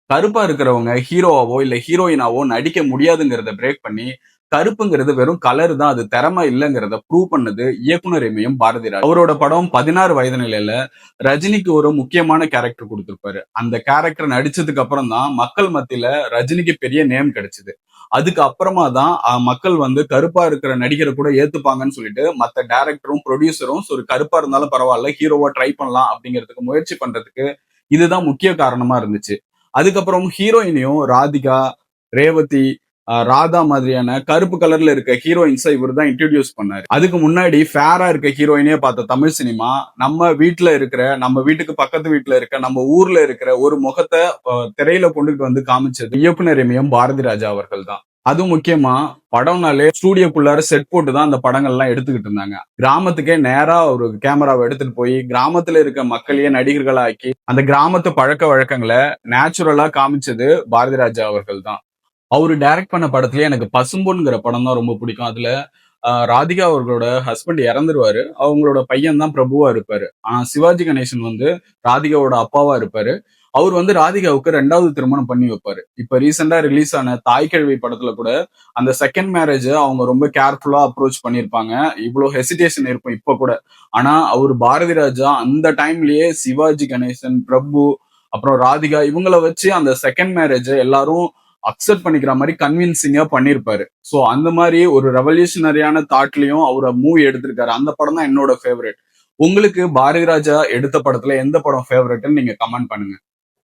கருப்பா இருக்கிறவங்க ஹீரோவாவோ இல்ல ஹீரோயினாவோ நடிக்க முடியாதுங்கிறத பிரேக் பண்ணி, கருப்புங்கிறது வெறும் கலர் தான், அது திறமை இல்லங்கிறத ப்ரூவ் பண்ணது இயக்குனர் இமயம் பாரதிராஜா. அவரோட படம் 16 வயது நிலையில ரஜினிக்கு ஒரு முக்கியமான கேரக்டர் குடுத்திருப்பாரு. அந்த கேரக்டர் நடிச்சதுக்கு அப்புறம் தான் மக்கள் மத்தியில ரஜினிக்கு பெரிய நேம் கிடைச்சது. அதுக்கு அப்புறமா தான் மக்கள் வந்து கருப்பா இருக்கிற நடிகரை கூட ஏத்துப்பாங்கன்னு சொல்லிட்டு மத்த டைரக்டரும், புரொடியூசரும் ஒரு கருப்பா இருந்தாலும் பரவாயில்ல, ஹீரோவா ட்ரை பண்ணலாம் அப்படிங்கிறதுக்கு முயற்சி பண்றதுக்கு இதுதான் முக்கிய காரணமா இருந்துச்சு. அதுக்கப்புறம் ஹீரோயினையும் ராதிகா, ரேவதி, ராதா மாதிரியான கருப்பு கலர்ல இருக்க ஹீரோயின்ஸ இவர் தான் இன்ட்ரோடியூஸ் பண்ணாரு. அதுக்கு முன்னாடி ஃபேரா இருக்க ஹீரோயினே பார்த்த தமிழ் சினிமா, நம்ம வீட்டுக்கு பக்கத்து வீட்ல இருக்க, நம்ம ஊர்ல இருக்கிற ஒரு முகத்த திரையில கொண்டுட்டு வந்து காமிச்சது இயக்குனர் இமயம் பாரதிராஜா அவர்கள் தான். அதுவும் முக்கியமா படம்னாலே ஸ்டூடியோக்குள்ளார செட் போட்டு தான் அந்த படங்கள்லாம் எடுத்துக்கிட்டு இருந்தாங்க. கிராமத்துக்கே நேரா ஒரு கேமராவை எடுத்துட்டு போய் கிராமத்துல இருக்க மக்களையே நடிகர்களா ஆக்கி அந்த கிராமத்து பழக்க வழக்கங்களை நேச்சுரலா காமிச்சது பாரதிராஜா அவர்கள் தான். அவரு டைரக்ட் பண்ண படத்திலேயே எனக்கு பசும்பொன்ங்கிற படம் தான் ரொம்ப பிடிக்கும். அதுல ராதிகா அவர்களோட ஹஸ்பண்ட் இறந்துருவாரு. அவங்களோட பையன் தான் பிரபுவா இருப்பாரு. ஆனா சிவாஜி கணேசன் வந்து ராதிகாவோட அப்பாவா இருப்பாரு. அவர் வந்து ராதிகாவுக்கு 2வது திருமணம் பண்ணி வைப்பாரு. இப்ப ரீசெண்டா ரிலீஸ் ஆன தாய் கிழவி படத்துல கூட அந்த செகண்ட் மேரேஜ் அவங்க ரொம்ப கேர்ஃபுல்லா அப்ரோச் பண்ணியிருப்பாங்க. இவ்வளவு ஹெசிடேஷன் இருக்கும் இப்ப கூட. ஆனா அவர் பாரதி ராஜா அந்த டைம்லயே சிவாஜி கணேசன், பிரபு, அப்புறம் ராதிகா இவங்கள வச்சு அந்த செகண்ட் மேரேஜ் எல்லாரும் அக்செப்ட் பண்ணிக்கிற மாதிரி கன்வின்சிங்கா பண்ணிருப்பாரு. சோ அந்த மாதிரி ஒரு ரெவல்யூஷனரியான தாட்லயும் அவர மூவி எடுத்திருக்காரு. அந்த படம் தான் என்னோட ஃபேவரட். உங்களுக்கு பாரதி ராஜா எடுத்த படத்துல எந்த படம் ஃபேவரட்னு நீங்க கமெண்ட் பண்ணுங்க.